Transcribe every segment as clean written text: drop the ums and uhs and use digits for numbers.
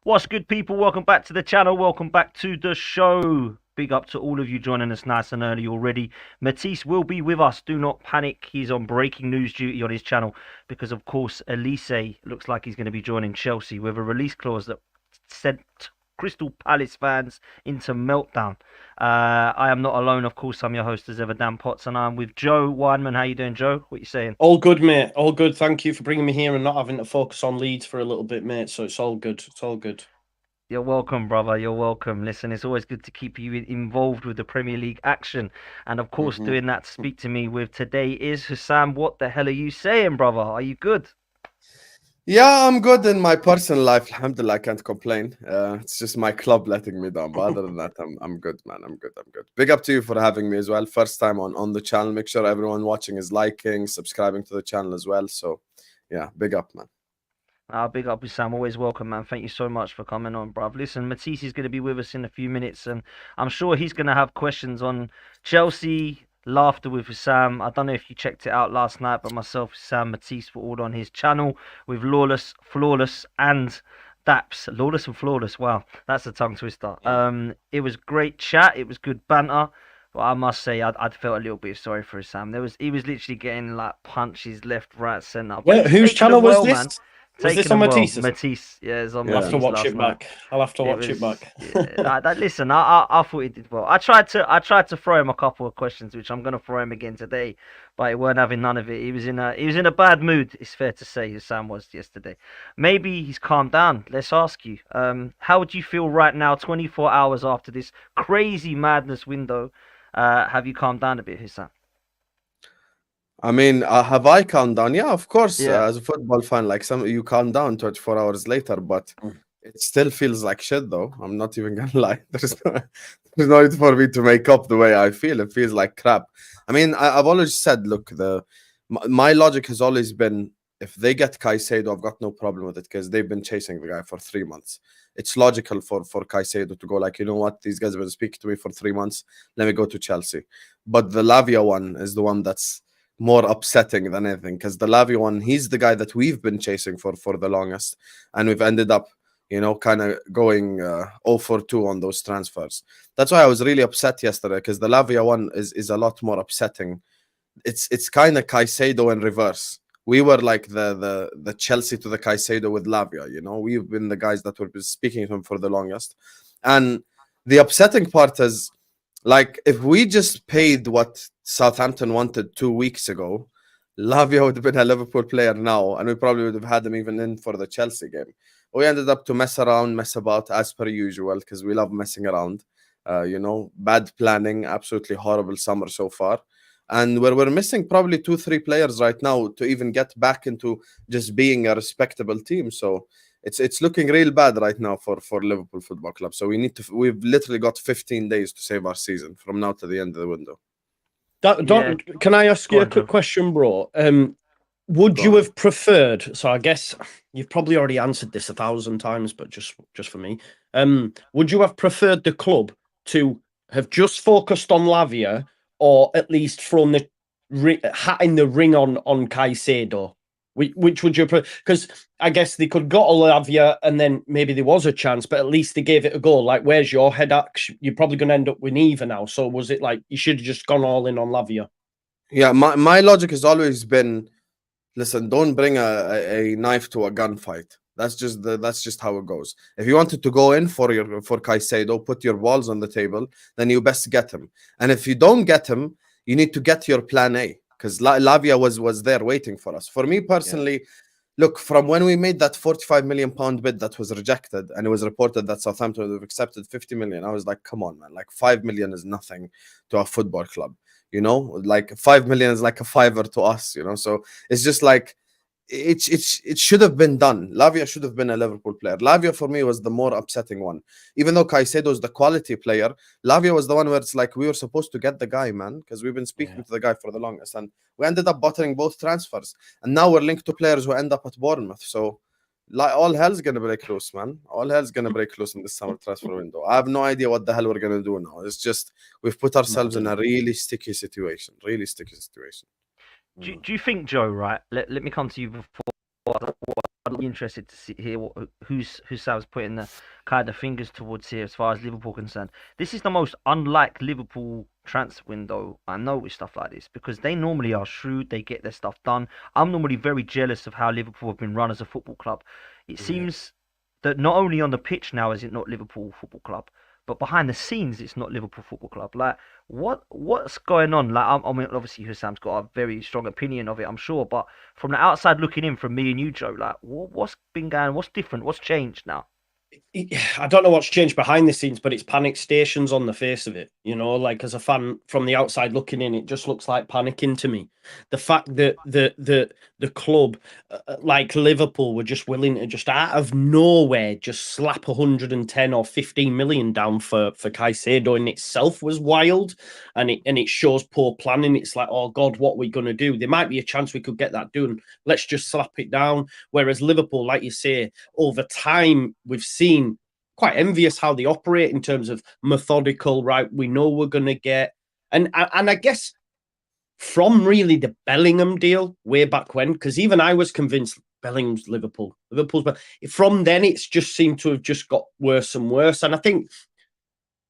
What's good, people? Welcome back to the channel. Welcome back to the show. Big up to all of you joining us nice and early already. Matisse will be with us. Do not panic. He's on breaking news duty on his channel because, of course, Elise looks like he's going to be joining Chelsea with a release clause that sent Crystal Palace fans into meltdown. I am not alone, of course. I'm your host as ever, Dan Potts, and I'm with Joe Wineman. How you doing, Joe? What you saying? All good, mate. All good. Thank you for bringing me here and not having to focus on Leeds for a little bit, mate. So it's all good. It's all good. You're welcome, brother. You're welcome. Listen, it's always good to keep you involved with the Premier League action. And of course, doing that to speak to me with today is Husam. What the hell are you saying, brother? Are you good? Yeah, I'm good in my personal life. Alhamdulillah, I can't complain. It's just my club letting me down. But other than that, I'm good, man. I'm good. I'm good. Big up to you for having me as well. First time on the channel. Make sure everyone watching is liking, subscribing to the channel as well. So, yeah, big up, man. Big up, Husam. Always welcome, man. Thank you so much for coming on, bruv. Listen, Matisse is going to be with us in a few minutes, and I'm sure he's going to have questions on Chelsea, laughter with Husam. I don't know if you checked it out last night, but myself, Husam, Matisse were all on his channel with Lawless, Flawless, and Daps. Lawless and Flawless. Wow, that's a tongue twister. It was great chat. It was good banter. But I must say, I'd felt a little bit sorry for Husam. He was literally getting like punches left, right, centre. But Where, he's whose taking channel them was well, this? man. Was this Taking on them well. Matisse? Matisse, yeah, it's on I'll have to Matisse watch last it night. back. I'll have to watch it back. Listen, I thought he did well. I tried to throw him a couple of questions, which I'm gonna throw him again today, but he weren't having none of it. He was in a bad mood. It's fair to say, as Sam was yesterday. Maybe he's calmed down. Let's ask you, how would you feel right now, 24 hours after this crazy madness window? Have you calmed down a bit, Husam? I mean, have I calmed down? Yeah, of course. Yeah. As a football fan, like some you calm down 24 hours later, but it still feels like shit, though. I'm not even gonna lie. There's no need for me to make up the way I feel. It feels like crap. I mean, I've always said, look, my logic has always been if they get Caicedo, I've got no problem with it because they've been chasing the guy for 3 months. It's logical for Caicedo to go like, you know what, these guys have been speaking to me for 3 months. Let me go to Chelsea. But the Lavia one is the one that's more upsetting than anything because the Lavia one, he's the guy that we've been chasing for the longest, and we've ended up, kind of going 0 for 2 on those transfers. That's why I was really upset yesterday because the Lavia one is a lot more upsetting. It's kind of Caicedo in reverse. We were like the Chelsea to the Caicedo with Lavia, We've been the guys that were speaking to him for the longest. And the upsetting part is, like, if we just paid what Southampton wanted 2 weeks ago, Lavia would have been a Liverpool player now, and we probably would have had him even in for the Chelsea game. We ended up to mess around, mess about as per usual, because we love messing around. Bad planning, absolutely horrible summer so far. And we're missing probably 2-3 players right now to even get back into just being a respectable team. So it's looking real bad right now for Liverpool Football Club. So we've literally got 15 days to save our season from now to the end of the window. Can I ask you a quick question, bro? Would you have preferred? So I guess you've probably already answered this 1,000 times, but just for me, would you have preferred the club to have just focused on Lavia, or at least thrown the hat in the ring on Caicedo? Which would you prefer? Because I guess they could go to Lavia and then maybe there was a chance, but at least they gave it a go. Like, where's your head at? You're probably going to end up with neither now. So was it like you should have just gone all in on Lavia? Yeah, my logic has always been, listen, don't bring a knife to a gunfight. That's just how it goes. If you wanted to go in for Caicedo, put your balls on the table, then you best get him. And if you don't get him, you need to get your plan A, because Lavia was there waiting for us. For me personally, look, from when we made that 45 million pound bid that was rejected, and it was reported that Southampton would have accepted 50 million, I was like, come on, man, like 5 million is nothing to a football club. Like 5 million is like a fiver to us, so it's just like it should have been done. Lavia should have been a Liverpool player. Lavia for me was the more upsetting one. Even though Caicedo is the quality player, Lavia was the one where it's like we were supposed to get the guy, man, because we've been speaking to the guy for the longest, and we ended up buttering both transfers, and now we're linked to players who end up at Bournemouth. So like, all hell's gonna break loose, man. All hell's gonna break loose in this summer transfer window. I have no idea what the hell we're gonna do now. It's just we've put ourselves in a really sticky situation. Really sticky situation. Do you think, Joe? Right. Let me come to you before what interested to hear who's Husam's putting the kind of fingers towards here as far as Liverpool concerned. This is the most unlike Liverpool transfer window I know with stuff like this, because they normally are shrewd, they get their stuff done. I'm normally very jealous of how Liverpool have been run as a football club. It seems that not only on the pitch now is it not Liverpool Football Club, but behind the scenes it's not Liverpool Football Club. Like what's going on? Like I mean, obviously Husam's got a very strong opinion of it, I'm sure, but from the outside looking in, from me and you, Joe, like what's been going? What's different? What's changed now? I don't know what's changed behind the scenes, but it's panic stations on the face of it. You know, like as a fan from the outside looking in, it just looks like panicking to me. The fact that the club, like Liverpool, were just willing to just out of nowhere just slap 110 or 15 million down for Caicedo in itself was wild, and it shows poor planning. It's like, oh God, what are we going to do? There might be a chance we could get that done. Let's just slap it down. Whereas Liverpool, like you say, over time we've seen quite envious how they operate in terms of methodical, right? We know we're going to get, and I guess from really the Bellingham deal way back when, because even I was convinced Bellingham's Liverpool's, but from then it's just seemed to have just got worse and worse. And I think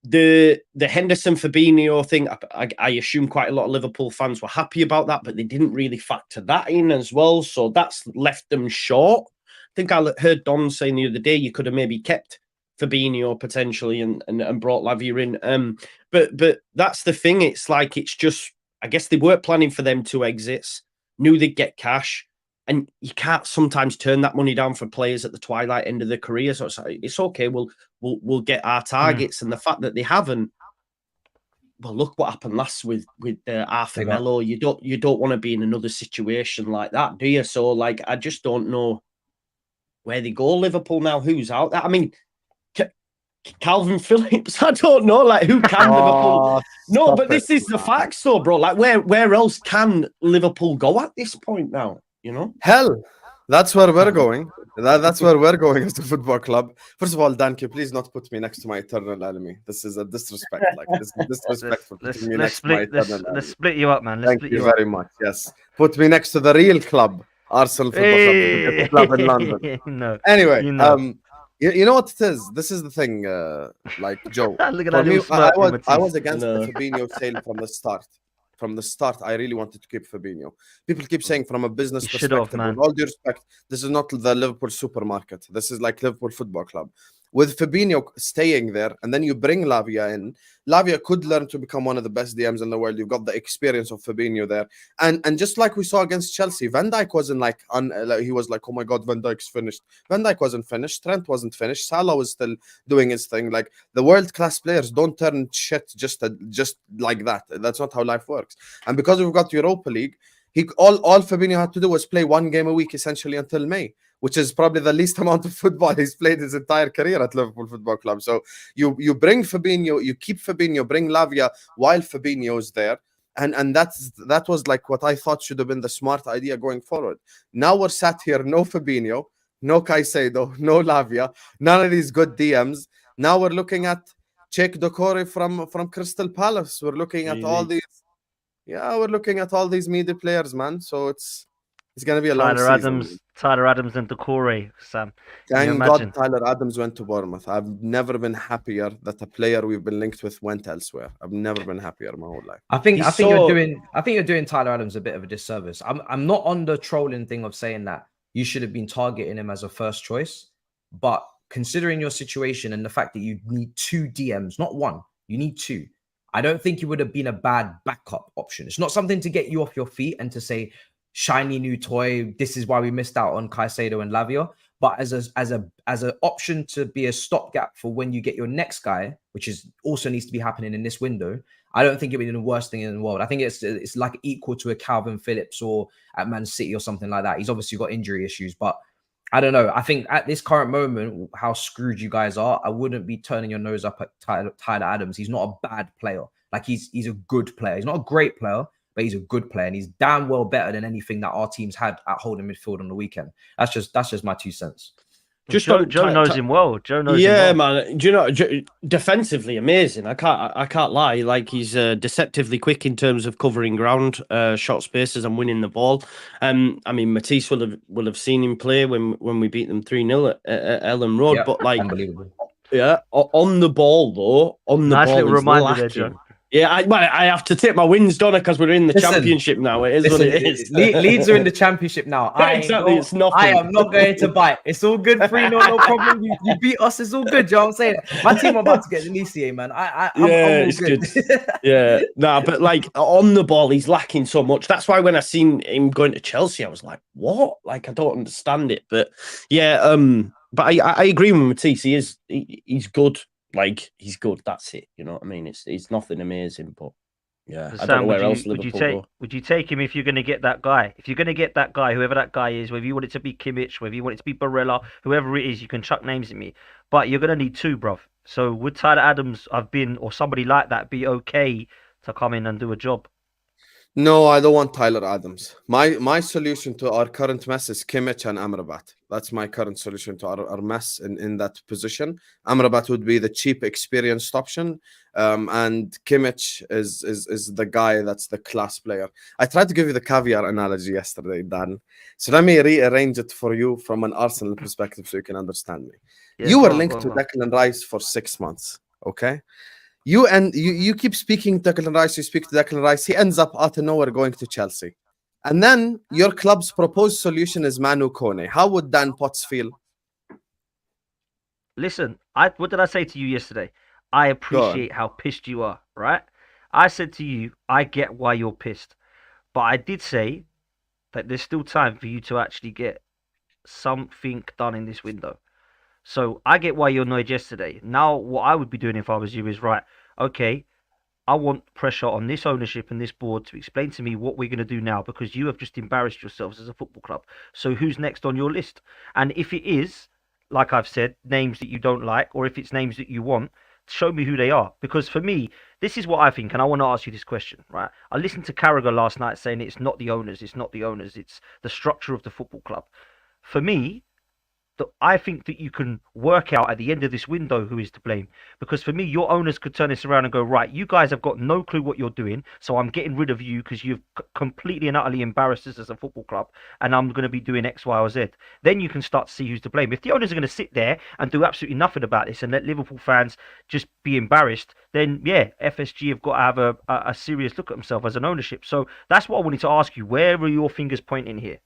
the Henderson Fabinho thing, I assume quite a lot of Liverpool fans were happy about that, but they didn't really factor that in as well. So that's left them short. I think I heard Don saying the other day you could have maybe kept Fabinho potentially and brought Lavia in. But that's the thing. It's like, it's just, I guess they weren't planning for them two exits, knew they'd get cash, and you can't sometimes turn that money down for players at the twilight end of their career. So it's okay. We'll get our targets, and the fact that they haven't. Well, look what happened last with Arthur Melo. You don't want to be in another situation like that, do you? So like, I just don't know where they go. Liverpool now, who's out there? I mean, Calvin Phillips. I don't know, like who can Liverpool? No, but this is the facts, though, bro. Like where else can Liverpool go at this point now? You know, hell, that's where we're going. That's where we're going as a football club. First of all, Dan, can you please not put me next to my eternal enemy? This is a disrespect. Like this is disrespectful. Putting me next to my eternal enemy. Let's split you up, man. Thank you very much. Yes, put me next to the real club, Arsenal Football Club in London. No. Anyway, you know what it is? This is the thing, like Joe. Look at me, that I was against the Fabinho sale from the start. From the start, I really wanted to keep Fabinho. People keep saying from a business perspective, with all due respect, this is not the Liverpool supermarket. This is like Liverpool Football Club. With Fabinho staying there, and then you bring Lavia in. Lavia could learn to become one of the best DMs in the world. You've got the experience of Fabinho there. And just like we saw against Chelsea, Van Dijk wasn't like, he was like, oh my God, Van Dijk's finished. Van Dijk wasn't finished. Trent wasn't finished. Salah was still doing his thing. Like, the world-class players don't turn shit just like that. That's not how life works. And because we've got Europa League, all Fabinho had to do was play one game a week essentially until May, which is probably the least amount of football he's played his entire career at Liverpool Football Club. So you bring Fabinho, you keep Fabinho, bring Lavia while Fabinho's there. And that was like what I thought should have been the smart idea going forward. Now we're sat here, no Fabinho, no Caicedo, no Lavia, none of these good DMs. Now we're looking at Cheikh Doucouré from Crystal Palace. We're looking at all these. Yeah, we're looking at all these media players, man. So it's going to be a long season. Tyler Adams and Doucouré, Sam. Thank God Tyler Adams went to Bournemouth. I've never been happier that a player we've been linked with went elsewhere. I've never been happier my whole life. I think you're doing Tyler Adams a bit of a disservice. I'm not on the trolling thing of saying that you should have been targeting him as a first choice, but considering your situation and the fact that you need 2 DMs, not 1, you need 2. I don't think he would have been a bad backup option. It's not something to get you off your feet and to say, shiny new toy, this is why we missed out on Caicedo and Lavia. But as an option to be a stopgap for when you get your next guy, which is also needs to be happening in this window, I don't think it would be the worst thing in the world. I think it's like equal to a Calvin Phillips or at Man City or something like that. He's obviously got injury issues, but I don't know. I think at this current moment, how screwed you guys are, I wouldn't be turning your nose up at Tyler Adams. He's not a bad player. Like he's a good player. He's not a great player, but he's a good player, and he's damn well better than anything that our teams had at holding midfield on the weekend. That's just my 2 cents. Just Joe knows him well. Joe knows him well. Man. Do you know, defensively amazing. I can't lie. Like, he's deceptively quick in terms of covering ground, short spaces, and winning the ball. I mean, Matisse will have seen him play when we beat them 3-0 at Ellen Road. Yeah, but like, unbelievable. Yeah, on the ball though. Nice ball, little reminder there, Joe. Yeah, I have to take my wins, don't I? Because we're in the championship now. It is what it is. Leeds are in the championship now. Exactly, it's nothing. I am not going to bite. It's all good. 3-0, no problem. You beat us. It's all good. You know what I'm saying? My team are about to get the Lissier, man. I'm it's good. Yeah, but like on the ball, he's lacking so much. That's why when I seen him going to Chelsea, I was like, what? Like, I don't understand it. But yeah, but I agree with Matisse. He's good. Like, he's good. That's it. You know what I mean? It's nothing amazing, but yeah. So I Sam, don't know where else Liverpool go. Would you take him if you're going to get that guy? If you're going to get that guy, whoever that guy is, whether you want it to be Kimmich, whether you want it to be Barella, whoever it is, you can chuck names at me. But you're going to need two, bruv. So would Tyler Adams or somebody like that be okay to come in and do a job? No, I don't want Tyler Adams. My solution to our current mess is Kimmich and Amrabat. That's my current solution to our mess in that position. Amrabat would be the cheap, experienced option, and Kimmich is the guy that's the class player. I tried to give you the caviar analogy yesterday, Dan. So let me rearrange it for you from an Arsenal perspective so you can understand me. Yeah, you were linked to Declan Rice for 6 months, okay? You keep speaking to Declan Rice, you speak to Declan Rice, he ends up out of nowhere going to Chelsea. And then your club's proposed solution is Manu Kone. How would Dan Potts feel? Listen, what did I say to you yesterday? I appreciate how pissed you are, right? I said to you, I get why you're pissed. But I did say that there's still time for you to actually get something done in this window. So I get why you're annoyed yesterday. Now, what I would be doing if I was you is, right, okay, I want pressure on this ownership and this board to explain to me what we're going to do now, because you have just embarrassed yourselves as a football club. So who's next on your list? And if it is, like I've said, names that you don't like, or if it's names that you want, show me who they are. Because for me, this is what I think, and I want to ask you this question, right? I listened to Carragher last night saying it's not the owners, it's the structure of the football club. For me, I think that you can work out at the end of this window who is to blame. Because for me, your owners could turn this around and go, right, you guys have got no clue what you're doing, so I'm getting rid of you because you've completely and utterly embarrassed us as a football club, and I'm going to be doing X, Y, or Z. Then you can start to see who's to blame. If the owners are going to sit there and do absolutely nothing about this and let Liverpool fans just be embarrassed, then yeah, FSG have got to have a serious look at themselves as an ownership. So that's what I wanted to ask you. Where are your fingers pointing here?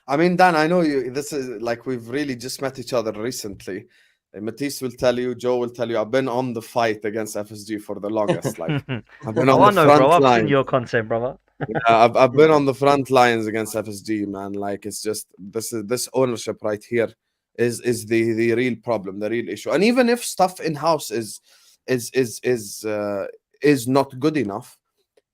I mean, Dan, I know you. This is like we've really just met each other recently. Matisse will tell you, Joe will tell you. I've been on the fight against FSG for the longest. Like I've been on the front line. I've seen your content, brother. Yeah, I've been on the front lines against FSG, man. Like it's just this ownership right here is the real problem, the real issue. And even if stuff in house is not good enough,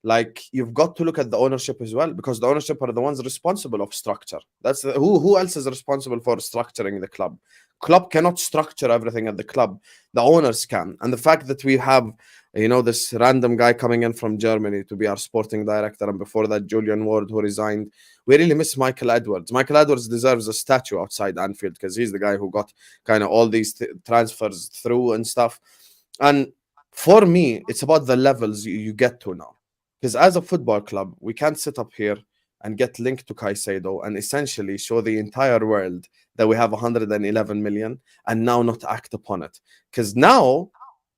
like you've got to look at the ownership as well, because the ownership are the ones responsible of structure. That's who else is responsible for structuring the club. Club cannot structure everything at the club. The owners can. And the fact that we have, this random guy coming in from Germany to be our sporting director, and before that Julian Ward, who resigned, we really miss Michael Edwards. Michael Edwards deserves a statue outside Anfield because he's the guy who got kind of all these transfers through and stuff. And for me, it's about the levels you get to now. Because as a football club, we can't sit up here and get linked to Caicedo and essentially show the entire world that we have 111 million and now not act upon it. Because now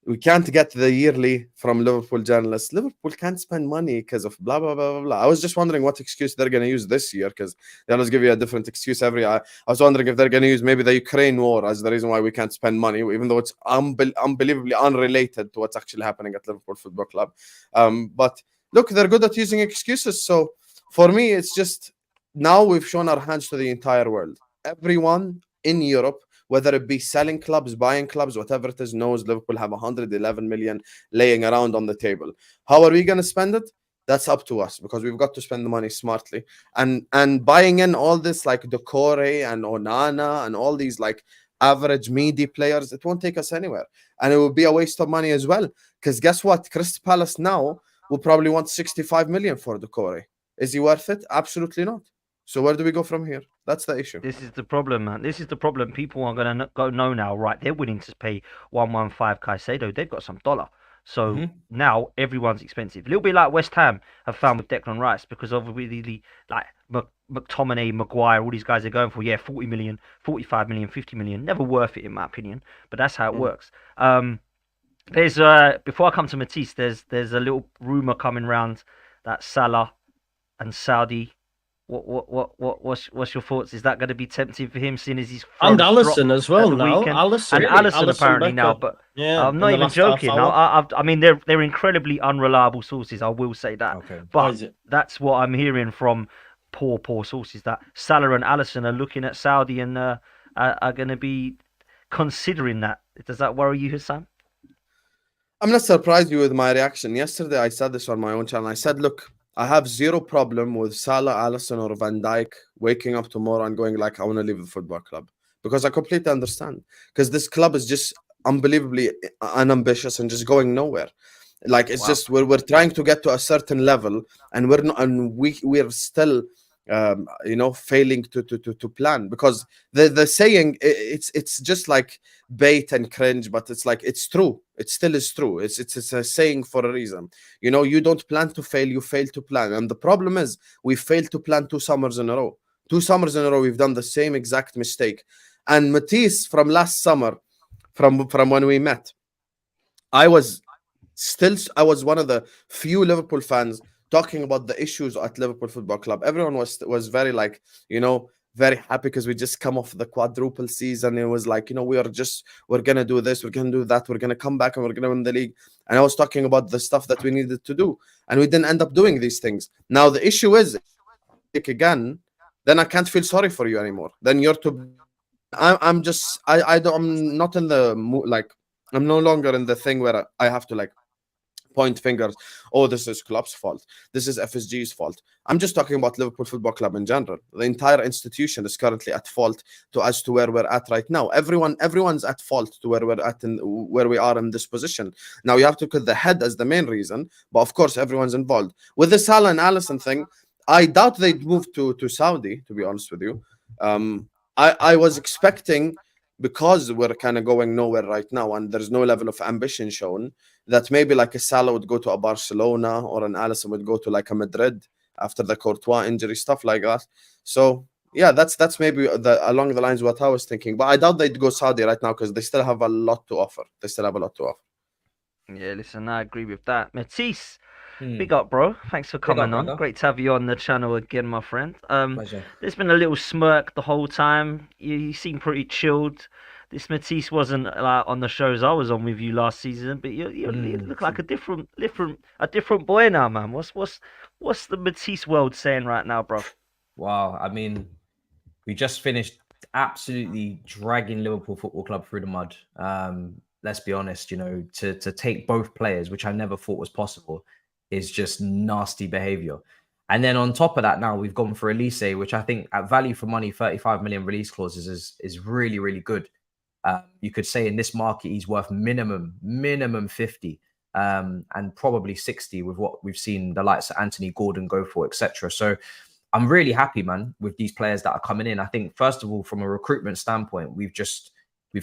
we can't get the yearly from Liverpool journalists. Liverpool can't spend money because of blah, blah, blah, blah, blah. I was just wondering what excuse they're going to use this year, because they always give you a different excuse every year. I was wondering if they're going to use maybe the Ukraine war as the reason why we can't spend money, even though it's unbelievably unrelated to what's actually happening at Liverpool Football Club. But look, they're good at using excuses. So for me, it's just now we've shown our hands to the entire world. Everyone in Europe, whether it be selling clubs, buying clubs, whatever it is, knows Liverpool have 111 million laying around on the table. How are we going to spend it? That's up to us, because we've got to spend the money smartly. And buying in all this like Decore and Onana and all these like average meaty players, it won't take us anywhere. And it will be a waste of money as well. Because guess what? Crystal Palace now will probably want 65 million for Decore. Is he worth it? Absolutely not. So where do we go from here? That's the issue. This is the problem, man. This is the problem. People are going to go know now, right? They're willing to pay 115 Caicedo. They've got some dollar. So now everyone's expensive. A little bit like West Ham have found with Declan Rice, because obviously, like McTominay, Maguire, all these guys are going for, 40 million, 45 million, 50 million. Never worth it, in my opinion. But that's how it works. There's before I come to Matisse, there's a little rumor coming around that Salah and Saudi. What's your thoughts? Is that going to be tempting for him, seeing as he's and Allison as well now? Allison apparently now, but I'm not even joking. Now, I mean, they're incredibly unreliable sources. I will say that, but that's what I'm hearing from poor sources, that Salah and Allison are looking at Saudi and are going to be considering that. Does that worry you, Husam? I'm not surprised with my reaction. Yesterday, I said this on my own channel. I said, look, I have zero problem with Salah, Allison, or Van Dijk waking up tomorrow and going like, I want to leave the football club. Because I completely understand. Because this club is just unbelievably unambitious and just going nowhere. Like, it's just, we're trying to get to a certain level, and we're not, and we're still failing to plan, because the saying, it's just like bait and cringe, but it's like, it's true. It still is true. It's a saying for a reason. You don't plan to fail, you fail to plan. And the problem is, we failed to plan 2 summers in a row. 2 summers in a row, we've done the same exact mistake. And Matisse, from last summer, from when we met, I was one of the few Liverpool fans talking about the issues at Liverpool Football Club. Everyone was very like, very happy because we just come off the quadruple season. It was like, we're going to do this, we're going to do that, we're going to come back and we're going to win the league. And I was talking about the stuff that we needed to do, and we didn't end up doing these things. Now the issue is, again, then I can't feel sorry for you anymore. Then I'm not in the, like, I'm no longer in the thing where I have to like point fingers. Oh, this is Klopp's fault. This is FSG's fault. I'm just talking about Liverpool Football Club in general. The entire institution is currently at fault as to where we're at right now. Everyone's at fault to where we're at and where we are in this position. Now you have to put the head as the main reason, but of course everyone's involved. With the Salah and Allison thing, I doubt they'd move to Saudi, to be honest with you. I was expecting, because we're kind of going nowhere right now and there's no level of ambition shown, that maybe like a Salah would go to a Barcelona, or an Allison would go to like a Madrid after the Courtois injury, stuff like that. So yeah, that's maybe along the lines of what I was thinking. But I doubt they'd go Saudi right now, because they still have a lot to offer. Yeah, listen, I agree with that. Matisse, big up, bro. Thanks for coming on. Great to have you on the channel again, my friend. Pleasure. There's been a little smirk the whole time. You seem pretty chilled. This Matisse wasn't like on the shows I was on with you last season, but you look like a different boy now, man. What's the Matisse world saying right now, bro? Wow, I mean, we just finished absolutely dragging Liverpool Football Club through the mud. Let's be honest, to take both players, which I never thought was possible, is just nasty behavior. And then on top of that, now we've gone for Elise, which I think at value for money, 35 million release clauses is really, really good. You could say in this market, he's worth minimum 50 and probably 60 with what we've seen the likes of Anthony Gordon go for, etc. So I'm really happy, man, with these players that are coming in. I think, first of all, from a recruitment standpoint, we've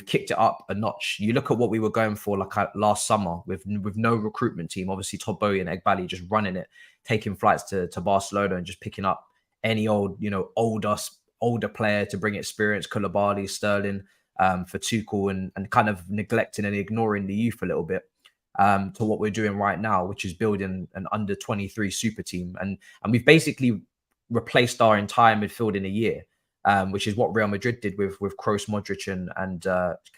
kicked it up a notch. You look at what we were going for like last summer with no recruitment team. Obviously, Todd Bowie and Egbali just running it, taking flights to Barcelona and just picking up any old, older player to bring experience, Koulibaly, Sterling, for Tuchel, and kind of neglecting and ignoring the youth a little bit, to what we're doing right now, which is building an under 23 super team. And we've basically replaced our entire midfield in a year. Which is what Real Madrid did with Kroos, Modric, and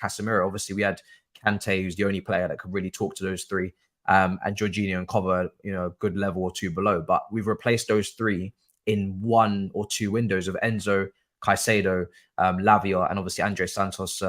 Casemiro. Obviously, we had Kante, who's the only player that could really talk to those three, and Jorginho and cover a good level or two below. But we've replaced those three in 1 or 2 windows of Enzo, Caicedo, Lavia, and obviously Andre Santos,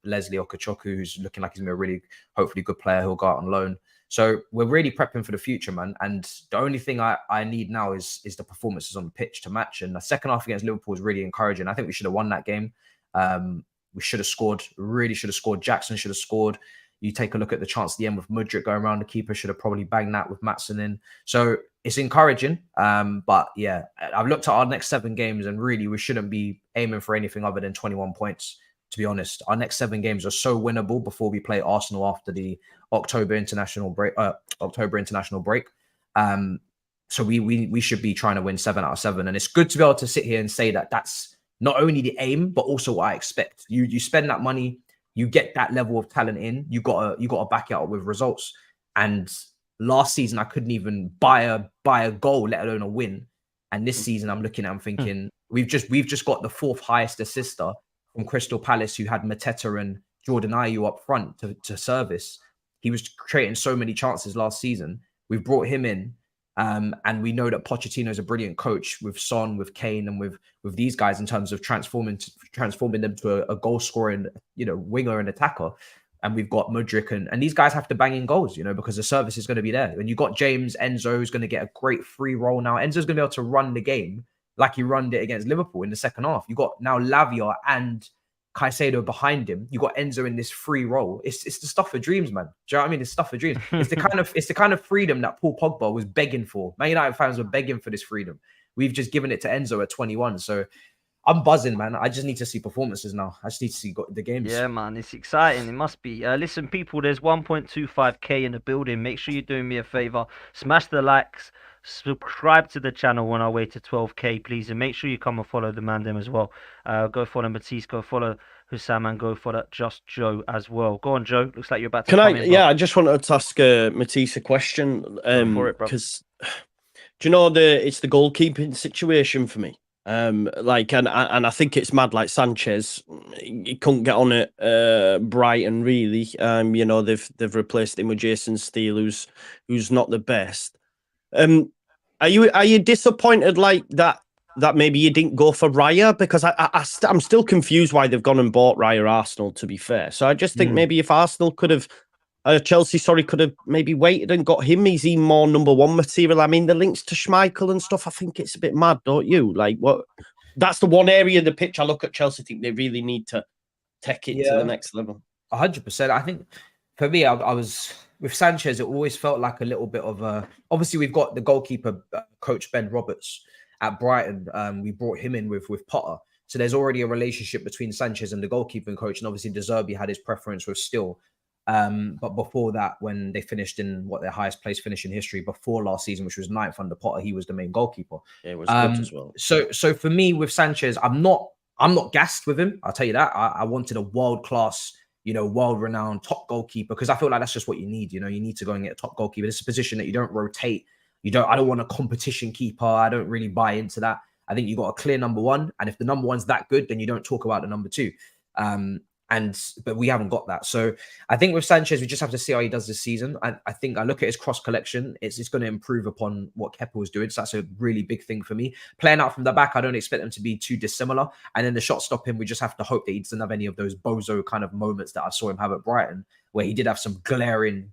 Leslie Okachoku, who's looking like he's going to be a really, hopefully, good player who'll go out on loan. So we're really prepping for the future, man. And the only thing I need now is the performances on the pitch to match. And the second half against Liverpool is really encouraging. I think we should have won that game. We should have scored, really should have scored. Jackson should have scored. You take a look at the chance at the end with Mudryk going around, the keeper should have probably banged that with Maatsen in. So it's encouraging. But yeah, I've looked at our next 7 games, and really we shouldn't be aiming for anything other than 21 points. To be honest, our next 7 games are so winnable before we play Arsenal after the October international break. So we should be trying to win 7 out of 7, and it's good to be able to sit here and say that that's not only the aim but also what I expect. You spend that money, you get that level of talent in, you gotta back it up with results. And last season I couldn't even buy a goal, let alone a win. And this season I'm looking at, I'm thinking we've just got the 4th highest assister from Crystal Palace, who had Mateta and Jordan Ayew up front to service. He was creating so many chances last season. We've brought him in. And we know that Pochettino is a brilliant coach with Son, with Kane, and with these guys in terms of transforming them to a goal scoring, winger and attacker. And we've got Mudryk and these guys have to bang in goals, because the service is going to be there. And you got James Enzo, who's going to get a great free role now. Enzo's going to be able to run the game like he run it against Liverpool in the second half. You got now Lavia and Caicedo behind him. You got Enzo in this free role. It's the stuff of dreams, man. Do you know what I mean? It's stuff of dreams. It's the kind of freedom that Paul Pogba was begging for. Man United fans were begging for this freedom. We've just given it to Enzo at 21. So I'm buzzing, man. I just need to see performances now. I just need to see the games. Yeah, man, it's exciting. It must be. Listen, people, there's 1.25k in the building. Make sure you're doing me a favor. Smash the likes. Subscribe to the channel on our way to 12k, please, and make sure you come and follow the man them as well. Go follow Matisse, go follow Husam, and go follow Just Joe as well. Go on, Joe. Looks like you're about to. I just wanted to ask Matisse a question. Because do you know it's the goalkeeping situation for me. And I think it's mad. Like Sanchez, he couldn't get on it. Brighton really. They've replaced him with Jason Steele, who's not the best. Are you disappointed like that maybe you didn't go for Raya? Because I'm still confused why they've gone and bought Raya Arsenal, to be fair. So I just think maybe if Arsenal could have Chelsea could have maybe waited and got him, is he more number 1 material? I mean, the links to Schmeichel and stuff, I think it's a bit mad, don't you? Like, what? That's the one area of the pitch I look at Chelsea, think they really need to take it to the next level. 100%. I think for me, I was with Sanchez, it always felt like a little bit of a. Obviously, we've got the goalkeeper coach Ben Roberts at Brighton. We brought him in with Potter, so there's already a relationship between Sanchez and the goalkeeping coach. And obviously, De Zerbi had his preference with Still. But before that, when they finished in their highest place finish in history before last season, which was 9th under Potter, he was the main goalkeeper. Yeah, it was good as well. So for me with Sanchez, I'm not gassed with him. I'll tell you that. I wanted a world-class, world-renowned top goalkeeper, because I feel like that's just what you need. You need to go and get a top goalkeeper. It's a position that you don't rotate. I don't want a competition keeper. I don't really buy into that. I think you got a clear number 1, and if the number 1's that good, then you don't talk about the number 2. But we haven't got that. So I think with Sanchez, we just have to see how he does this season. I think I look at his cross collection, it's going to improve upon what Kepa was doing. So that's a really big thing for me. Playing out from the back, I don't expect them to be too dissimilar. And then the shot stopping, we just have to hope that he doesn't have any of those bozo kind of moments that I saw him have at Brighton, where he did have some glaring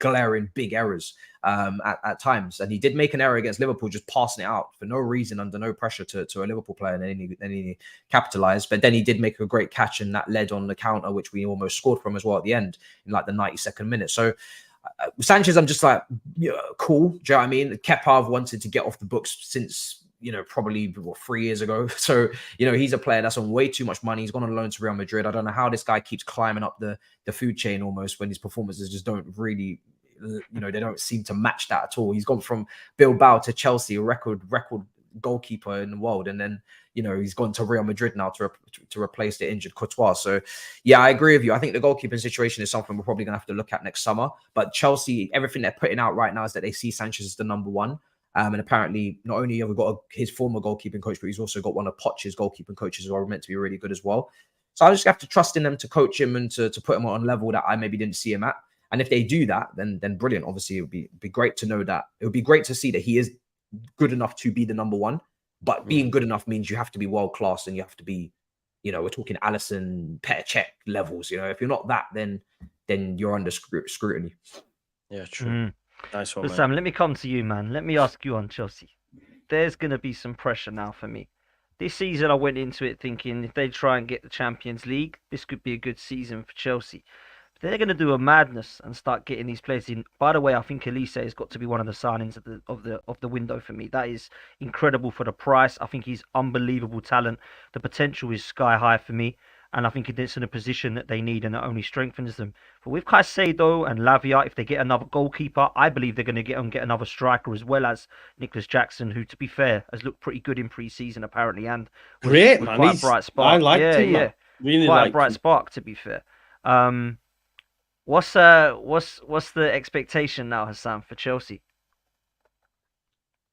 big errors at times. And he did make an error against Liverpool, just passing it out for no reason, under no pressure to a Liverpool player, and then he capitalized. But then he did make a great catch, and that led on the counter, which we almost scored from as well at the end in like the 92nd minute. So Sanchez, I'm just like, cool. Do you know what I mean? Kepa, I've wanted to get off the books since, probably 3 years ago. So, he's a player that's on way too much money. He's gone on loan to Real Madrid. I don't know how this guy keeps climbing up the food chain almost, when his performances just don't really, they don't seem to match that at all. He's gone from Bilbao to Chelsea, a record goalkeeper in the world. And then, he's gone to Real Madrid now to replace the injured Courtois. So, yeah, I agree with you. I think the goalkeeping situation is something we're probably going to have to look at next summer. But Chelsea, everything they're putting out right now is that they see Sanchez as the number 1. And apparently, not only have we got his former goalkeeping coach, but he's also got one of Poch's goalkeeping coaches who are meant to be really good as well. So I just have to trust in them to coach him and to put him on a level that I maybe didn't see him at. And if they do that, then brilliant. Obviously, it would be great to know that. It would be great to see that he is good enough to be the number 1. But being good enough means you have to be world class, and you have to be, we're talking Allison, Petr Cech levels. If you're not that, then you're under scrutiny. Yeah, true. Nice one, Sam, let me come to you, man. Let me ask you on Chelsea. There's going to be some pressure now for me. This season, I went into it thinking if they try and get the Champions League, this could be a good season for Chelsea. they're going to do a madness and start getting these players in. By the way, I think Elise has got to be one of the signings of the window for me. That is incredible for the price. I think he's unbelievable talent. The potential is sky high for me, and I think it's in a position that they need, and it only strengthens them. But with Caicedo and Lavia, if they get another goalkeeper, I believe they're going to get another striker as well as Nicholas Jackson, who, to be fair, has looked pretty good in pre-season apparently, and great was man. quite a bright spark. I liked him. Yeah, really quite a liked bright him. spark, to be fair. What's the expectation now, Husam, for Chelsea?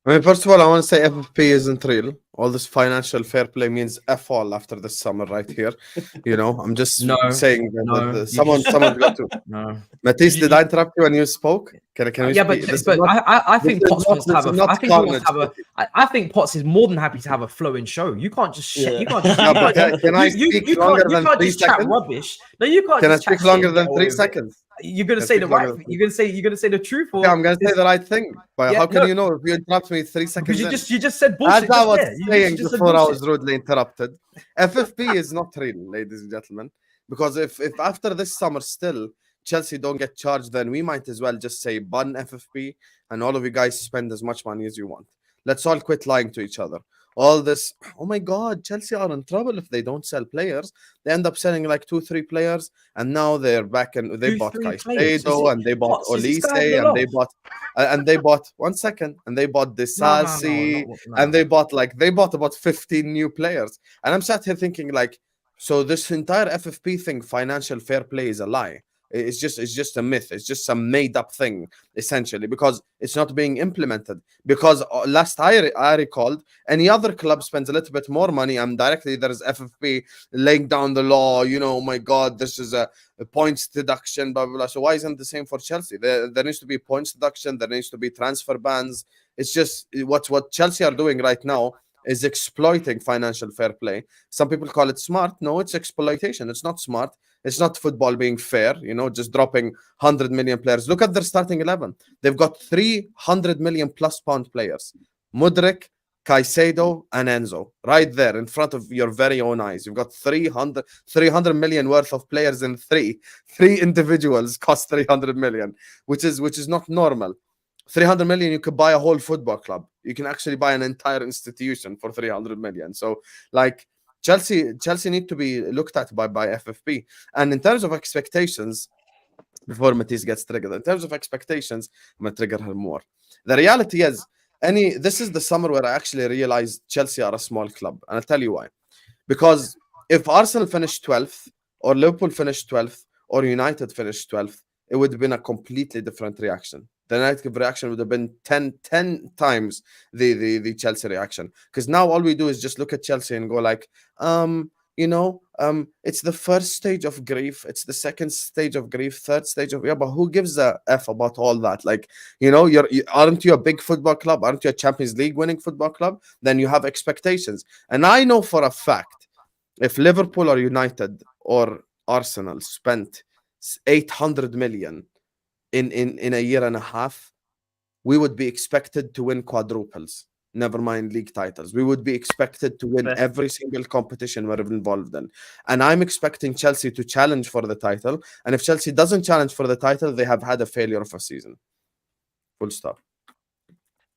I mean, first of all, I want to say FFP isn't real. All this financial fair play means F all after this summer right here. You know, I'm just saying that someone's got to. No. Matisse, did I interrupt you when you spoke? Can we Yeah, speak? but I think Potts wants to have a. I think he wants to have carnage. I think Potts is more than happy to have a flowing show. You can't just you can't just. Yeah, but can I speak longer than 3 chat seconds? rubbish. No, you can't. Can I just chat speak longer shit than and 3 get away with it. seconds? You're gonna Can I say the speak longer right. than You're gonna say the truth. Or Yeah, I'm gonna say the right thing. But Yeah, how can no. you know if you interrupt me 3 seconds? Because you just said bullshit. As I was just there. saying You just said before I bullshit. was rudely interrupted, FFP is not real, ladies and gentlemen. Because if after this summer still Chelsea don't get charged, then we might as well just say bun FFP and all of you guys spend as much money as you want. Let's all quit lying to each other. All this, oh my God, Chelsea are in trouble if they don't sell players. They end up selling like 2-3 players, and now they're back and they bought 2-3 players. Caicedo and they bought Potts, is this Olise guy in the and they loft? bought one second, and they bought Disasi No. and they bought about 15 new players. And I'm sat here thinking like, so this entire FFP thing, financial fair play, is a lie. It's just a myth. It's just some made up thing, essentially, because it's not being implemented. Because last I recalled, any other club spends a little bit more money, and directly there is FFP laying down the law. You know, oh my God, this is a points deduction, blah blah blah. So why isn't the same for Chelsea? There needs to be points deduction. There needs to be transfer bans. It's just what Chelsea are doing right now is exploiting financial fair play. Some people call it smart. No, it's exploitation. It's not smart. It's not football being fair, you know, just dropping 100 million players. Look at their starting 11. They've got 300 million plus pound players. Mudryk, Caicedo, and Enzo. Right there in front of your very own eyes. You've got 300 million worth of players in three individuals cost 300 million, which is not normal. 300 million, you could buy a whole football club. You can actually buy an entire institution for 300 million. So, like, Chelsea need to be looked at by FFP. And in terms of expectations, before Matisse gets triggered, in terms of expectations, I'm going to trigger her more. The reality is, this is the summer where I actually realized Chelsea are a small club. And I'll tell you why. Because if Arsenal finished 12th, or Liverpool finished 12th, or United finished 12th, it would have been a completely different reaction. The negative reaction would have been 10 times the Chelsea reaction. Because now all we do is just look at Chelsea and go like, it's the first stage of grief, it's the second stage of grief, third stage of, but who gives a F about all that? Like, aren't you a big football club? Aren't you a Champions League winning football club? Then you have expectations. And I know for a fact, if Liverpool or United or Arsenal spent 800 million in a year and a half, we would be expected to win quadruples, never mind league titles. We would be expected to win every single competition we're involved in. And I'm expecting Chelsea to challenge for the title. And if Chelsea doesn't challenge for the title, they have had a failure of a season. Full stop.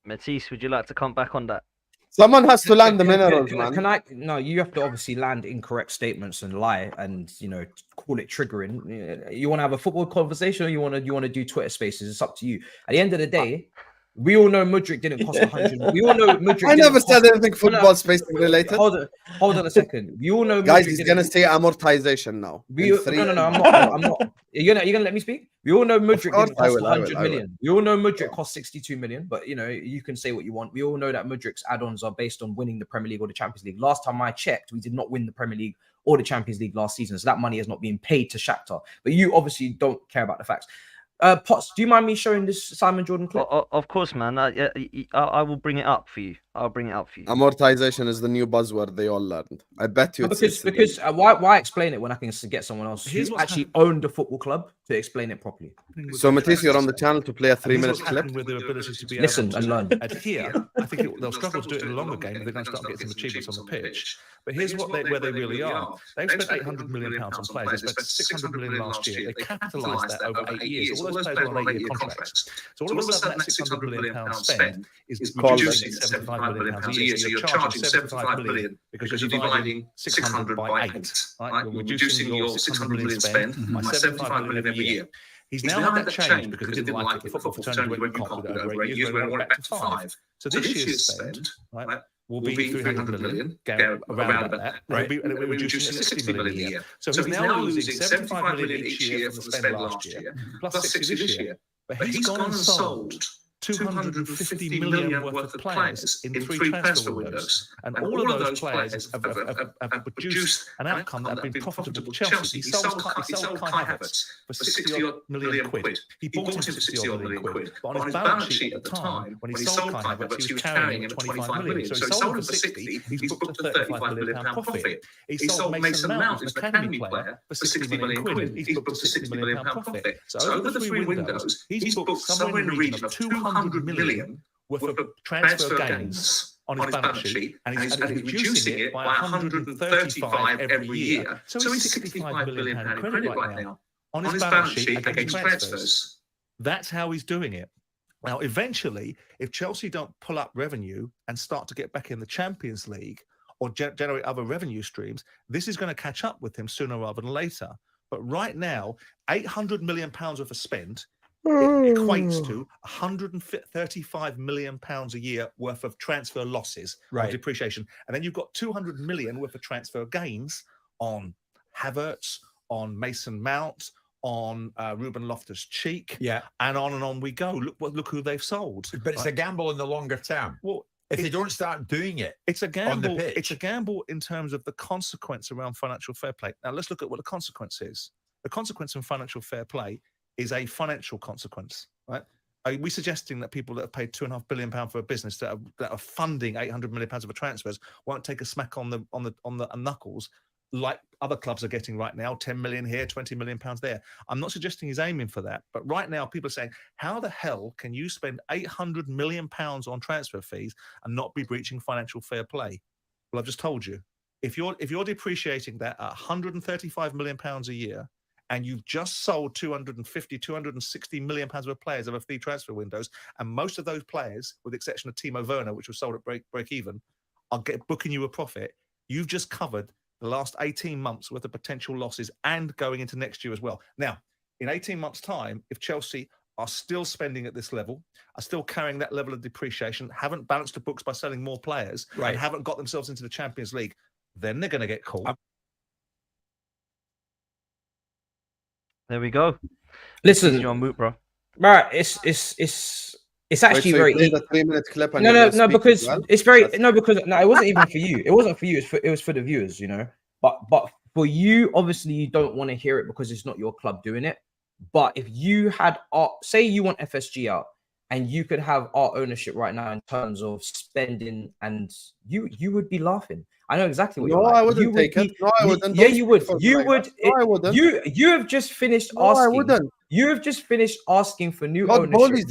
Matisse, would you like to come back on that? Someone has to land the minerals, man. No, you have to obviously land incorrect statements and lie and, call it triggering. You want to have a football conversation or you want to do Twitter spaces? It's up to you. At the end of the day, we all know Mudryk didn't cost 100. We all know Mudryk. I never said anything football spacing related. Hold on a second. We all know, guys. He's gonna say amortization now. No. I'm not. You're gonna let me speak. We all know Mudryk didn't cost 100 million. We all know Mudryk cost 62 million. But you can say what you want. We all know that Mudryk's add-ons are based on winning the Premier League or the Champions League. Last time I checked, we did not win the Premier League or the Champions League last season. So that money is not being paid to Shakhtar. But you obviously don't care about the facts. Potts, do you mind me showing this Simon Jordan clip? Of course, man. I will bring it up for you. I'll bring it up for you. Amortization is the new buzzword they all learned. I bet you. Because why explain it when I can get someone else who actually owned the football club to explain it properly? So Matisse, you're on the channel to play a 3-minute clip. With their ability to be Listen able and to learn. adhere, I think they'll struggle to do it in a longer game if they're going to start getting some achievements on the pitch. But here's where they really are. They've spent £800 million on players. They spent £600 million last year. They capitalised that over 8 years. All those players were on 8-year contracts. So all of a sudden, that £600 million spend is reducing £75 million a year. So you're charging £75 million because you're dividing 600 by 8. Right? You're reducing your 600 million spend by 75 million every year. He's now had that change because he didn't like it. The football fraternity went can't do that over 8 years, where it went back to 5. So this year's spend, right, will be 300 million, around about that, right? And we're reducing it to 60 million a year. So he's now losing 75 million each year from the spend last year, plus 60 this year. But he's gone and sold 250 million worth of players in 3 transfer windows. And all of those players have produced an outcome that have been profitable to Chelsea. He sold Kai Havertz for 60 million quid. He bought him for 60 million quid. But on his balance sheet at the time, when he sold Kai Havertz, he was carrying him at 25 million. So he sold him for 60, he's booked a 35 million pound profit. He sold Mason Mount, an academy player, for 60 million quid. He's booked a 60 million pound profit. So over the 3 windows, he's booked somewhere in the region of 200 million worth of transfer gains on his balance sheet, and he's reducing it by 135 every year. So he's 65 million pound credit right now on his balance sheet against transfers. That's how he's doing it. Now, eventually, if Chelsea don't pull up revenue and start to get back in the Champions League or generate other revenue streams, this is going to catch up with him sooner rather than later. But right now, £800 million worth of spend, it equates to £135 million a year worth of transfer losses, or depreciation. And then you've got 200 million worth of transfer gains on Havertz, on Mason Mount, on Ruben Loftus-Cheek, and on we go. Look who they've sold. But it's a gamble in the longer term. Well, if they don't start doing it, it's a gamble. On the pitch. It's a gamble in terms of the consequence around financial fair play. Now let's look at what the consequence is. The consequence in financial fair play is a financial consequence, right? Are we suggesting that people that have paid £2.5 billion for a business that are funding £800 million of transfers won't take a smack on the knuckles like other clubs are getting right now? 10 million here, 20 million pounds there. I'm not suggesting he's aiming for that, but right now people are saying, how the hell can you spend £800 million on transfer fees and not be breaching financial fair play? Well, I've just told you, if you're depreciating that at £135 million a year, and you've just sold 260 million pounds of players over 3 transfer windows, and most of those players, with the exception of Timo Werner, which was sold at break even, are booking you a profit. You've just covered the last 18 months worth of potential losses and going into next year as well. Now, in 18 months' time, if Chelsea are still spending at this level, are still carrying that level of depreciation, haven't balanced the books by selling more players, and haven't got themselves into the Champions League, then they're going to get caught. There we go. Listen, you're on mute, bro. Right, it's actually very easy. 3-minute clip. No, because it's very because it wasn't even for you. It wasn't for you. It was for the viewers, you know. But for you, obviously, you don't want to hear it because it's not your club doing it. But if you had, say, you want FSG out, and you could have our ownership right now in terms of spending, and you would be laughing. I know exactly what you're like. I wouldn't take it. No, I wouldn't. Yeah, you would. You would. No, I wouldn't. You have just finished asking. I wouldn't. You have just finished asking for new ownership.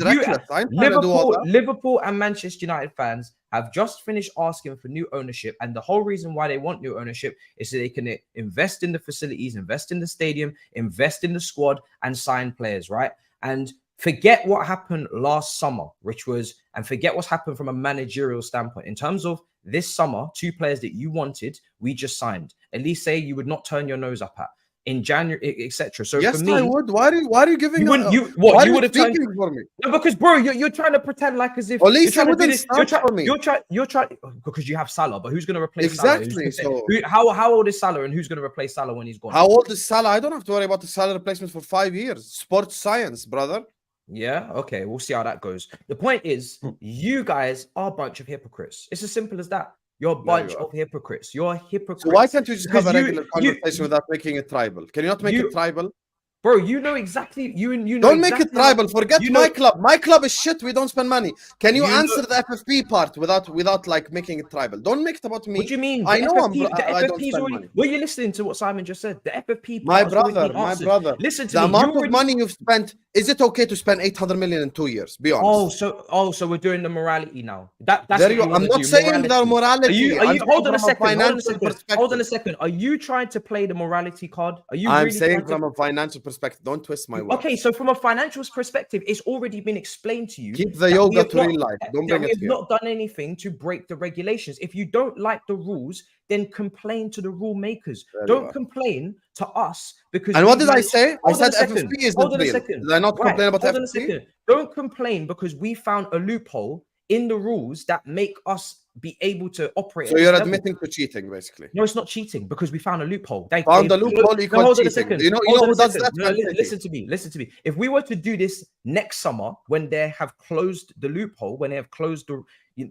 Liverpool and Manchester United fans have just finished asking for new ownership, and the whole reason why they want new ownership is so they can invest in the facilities, invest in the stadium, invest in the squad, and sign players, right? And forget what happened last summer, and forget what's happened from a managerial standpoint. In terms of this summer, 2 players that you wanted, we just signed. At least say you would not turn your nose up at in January, etc. So yes, for me, I would. Why are you giving? You would have turned for me? No, because bro, you're trying to pretend like as if at least I wouldn't start for me. You're trying because you have Salah, but who's going to replace exactly? Salah? How old is Salah, and who's going to replace Salah when he's gone? How old is Salah? I don't have to worry about the Salah replacement for 5 years. Sports science, brother. Yeah, okay, we'll see how that goes. The point is, you guys are a bunch of hypocrites. It's as simple as that. You're a bunch of hypocrites. You're hypocrites. So why can't you just have a regular conversation without making it tribal? Can you not make it tribal? Bro, you know exactly. You know. Don't make it tribal. Forget you my know- club. My club is shit. We don't spend money. Can you You know- answer the FFP part without like making it tribal? Don't make it about me. What do you mean? I The know FFP, the I don't FFP's spend already. money. Were you listening to what Simon just said? The FFP. My part has always brother, been my answered. brother. Listen to The me. amount you of money you've spent, is it okay to spend 800 million in 2 years? Be honest. So we're doing the morality now. That's There what you. wanna I'm not do, saying the morality. Are I'm you? saying Hold on a from second. Hold on a financial second. perspective. Hold on a second. Are you trying to play the morality card? Are you? I'm really saying trying from to... a financial perspective. Don't twist my words. Okay, so from a financial perspective, it's already been explained to you. Keep the that we yoga have to not- real life. Don't that bring we it have here. not done anything to break the regulations. If you don't like the rules, then complain to the rule makers. There you Don't are. complain to us because. And what we've did I managed- say? I Hold on said a second. FFP isn't Hold on a real. second. Did I not complain about Hold on a FFP? second. Don't complain because we found a loophole in the rules that make us be able to operate. So at you're this level. admitting to cheating, basically. No, it's not cheating because we found a loophole. Found a loophole equals hold on a cheating. second. You know Hold on who a does second. that? No, Man City. listen to me. Listen to me. If we were to do this next summer, when they have closed the loophole, when they have closed the,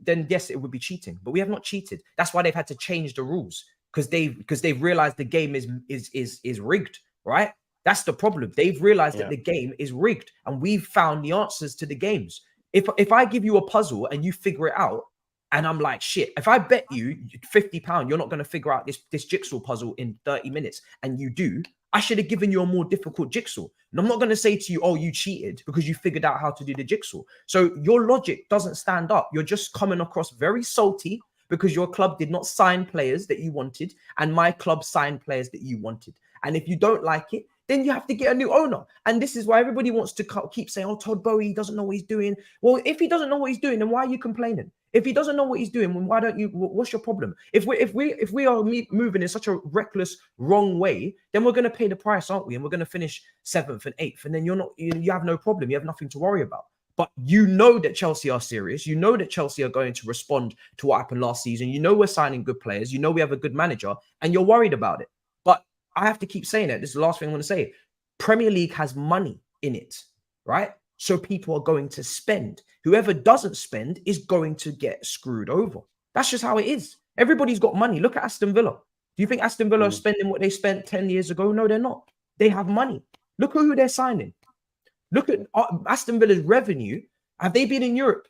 then yes, it would be cheating. But we have not cheated. That's why they've had to change the rules because they've realized the game is rigged. Right? That's the problem. They've realized that the game is rigged, and we've found the answers to the games. If I give you a puzzle and you figure it out, and I'm like, shit, if I bet you £50, you're not going to figure out this jigsaw puzzle in 30 minutes, and you do, I should have given you a more difficult jigsaw. And I'm not going to say to you, oh, you cheated because you figured out how to do the jigsaw. So your logic doesn't stand up. You're just coming across very salty because your club did not sign players that you wanted, and my club signed players that you wanted. And if you don't like it, then you have to get a new owner. And this is why everybody wants to keep saying, oh, Todd Boehly doesn't know what he's doing. Well, if he doesn't know what he's doing, then why are you complaining? If he doesn't know what he's doing, then why don't you? What's your problem? If we are moving in such a reckless, wrong way, then we're going to pay the price, aren't we? And we're going to finish 7th and 8th, and then you have no problem. You have nothing to worry about. But you know that Chelsea are serious. You know that Chelsea are going to respond to what happened last season. You know we're signing good players. You know we have a good manager, and you're worried about it. But I have to keep saying it. This is the last thing I'm going to say. Premier League has money in it, right? So people are going to spend. Whoever doesn't spend is going to get screwed over. That's just how it is. Everybody's got money. Look at Aston Villa. Do you think Aston Villa are spending what they spent 10 years ago? No, they're not. They have money. Look at who they're signing. Look at Aston Villa's revenue. Have they been in Europe?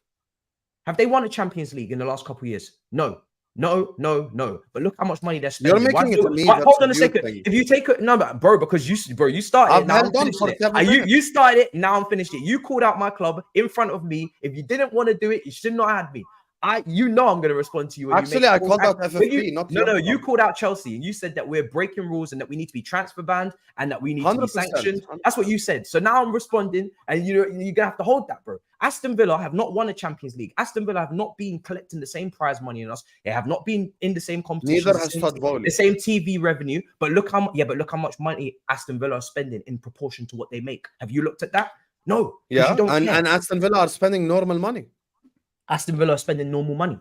Have they won a Champions League in the last couple of years? No. But look how much money they're spending. You're making it to me. Hold on a second. If you take it, no, bro, because you started. I've it, now held I'm on finished for it. 7 minutes. You started it. Now I'm finished it. You called out my club in front of me. If you didn't want to do it, you should not have had me. I'm going to respond to you. Actually, I called out FFP, not no. You called out Chelsea, and you said that we're breaking rules and that we need to be transfer banned and that we need to be 100%, sanctioned. 100%. That's what you said. So now I'm responding, and you're gonna have to hold that, bro. Aston Villa have not won a Champions League. Aston Villa have not been collecting the same prize money in us. They have not been in the same competition. Neither has Todd Boehly. The same TV revenue. But look how much money Aston Villa are spending in proportion to what they make. Have you looked at that? No. Yeah, you don't and care. Aston Villa are spending normal money. Aston Villa are spending normal money.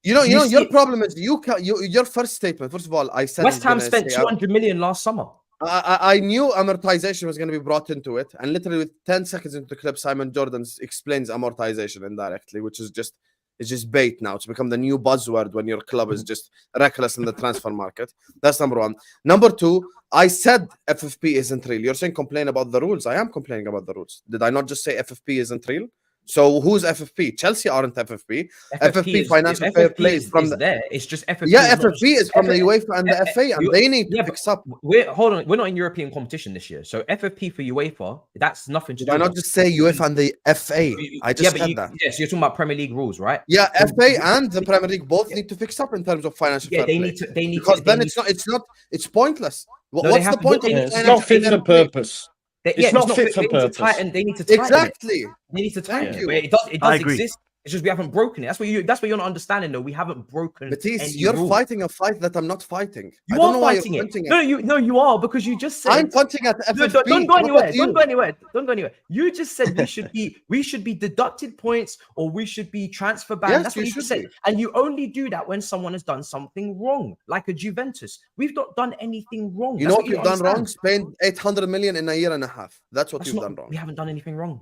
You know, You your see- problem is your first statement. First of all, I said West Ham spent 200 million last summer. I knew amortization was going to be brought into it, and literally with 10 seconds into the clip, Simon Jordan explains amortization indirectly, which is just bait now. It's become the new buzzword when your club is just reckless in the transfer market. That's number one. Number two, I said FFP isn't real. You're saying complain about the rules. I am complaining about the rules. Did I not just say FFP isn't real? So who's FFP? Chelsea aren't FFP. FFP financial fair play is from the there. It's just FFP. yeah. FFP is from the UEFA and the FA, and they need to fix up. Hold on. We're not in European competition this year, so FFP for UEFA. That's nothing to do. Did I not just say UEFA and the FA? I just said that. Yes, you're talking about Premier League rules, right? Yeah, FA and the Premier League both need to fix up in terms of financial fair play. They need because to, then it's pointless. No, What's the point of It's not fit for purpose. It's not fit for purpose. They need to tighten Exactly. it. They need to tighten Thank it. you. It does I agree. exist. It's just we haven't broken it. That's what you're not understanding though. We haven't broken. Matisse, any you're rule. fighting a fight that I'm not fighting. I You don't are know why fighting you're it. pointing No, you are because you just said. I'm pointing at No, FFP. don't go What anywhere. about you? Don't go anywhere. You just said we should be deducted points or we should be transfer banned. Yes, That's what you you just should said. be. And you only do that when someone has done something wrong, like a Juventus. We've not done anything wrong. You That's know what you you've done wrong? understand. Spend 800 million in a year and a half. That's what That's you've not- done wrong. We haven't done anything wrong.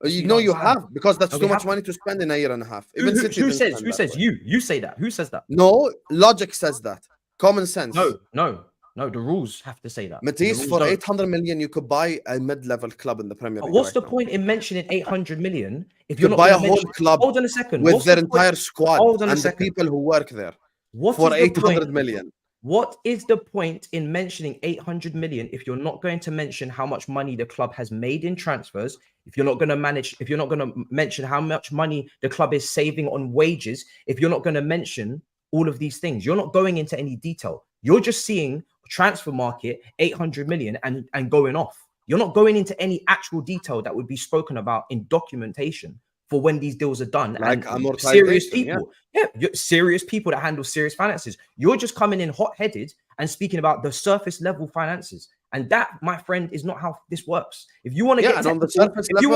You you know don't you understand. have, because that's No, too we much haven't. money to spend in a year and a half. Who Even City didn't spend says that way. you say that? Who says that? No, logic says that. Common sense. No. No, the rules have to say that. Matisse, for 800 million, you could buy a mid-level club in the Premier League. What's the point in mentioning 800 million if you're You not buy a gonna whole club Hold on a second. with What's their the point? entire squad Hold on a and the second. people who work there What for is the 800 point? million. What is the point in mentioning 800 million if you're not going to mention how much money the club has made in transfers? If you're not going to mention how much money the club is saving on wages, if you're not going to mention all of these things, you're not going into any detail. You're just seeing transfer market 800 million and going off. You're not going into any actual detail that would be spoken about in documentation for when these deals are done. Like And serious amortization, people, serious people that handle serious finances. You're just coming in hot-headed and speaking about the surface level finances. And that, my friend, is not how this works. If you want to get technical, if you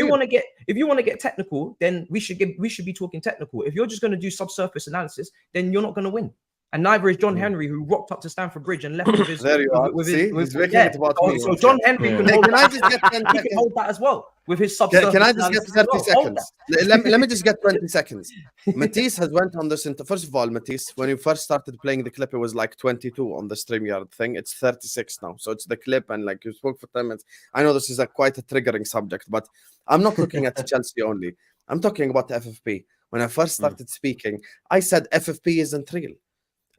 want to get technical, then we should be talking technical. If you're just going to do subsurface analysis, then you're not going to win. And neither is John Henry, who rocked up to Stamford Bridge and left with his. There you are. He's making it about me. So John Henry can hold that as well with his subsurface. Can I just get 30 seconds? Let me just get 20 seconds. Matisse has went on this. First of all, Matisse, when you first started playing the clip, it was like 22 on the StreamYard thing. It's 36 now. So it's the clip, and like you spoke for 10 minutes. I know this is quite a triggering subject, but I'm not looking at Chelsea only. I'm talking about FFP. When I first started speaking, I said FFP isn't real.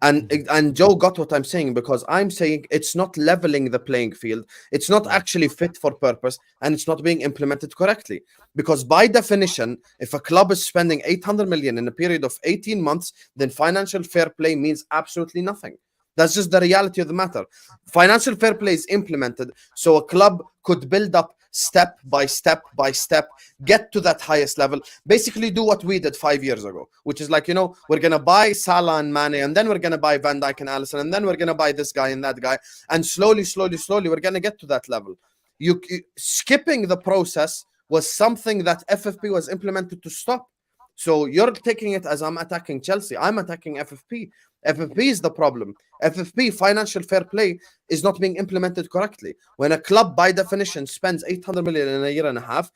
And Joe got what I'm saying, because I'm saying it's not leveling the playing field. It's not actually fit for purpose, and it's not being implemented correctly. Because by definition, if a club is spending 800 million in a period of 18 months, then financial fair play means absolutely nothing. That's just the reality of the matter. Financial fair play is implemented so a club could build up step by step by step, get to that highest level, basically do what we did 5 years ago, which is like, we're going to buy Salah and Mane, and then we're going to buy Van Dijk and Allison, and then we're going to buy this guy and that guy, and slowly, we're going to get to that level. You skipping the process was something that FFP was implemented to stop. So you're taking it as I'm attacking Chelsea. I'm attacking FFP. FFP is the problem. FFP, financial fair play, is not being implemented correctly. When a club, by definition, spends 800 million in a year and a half,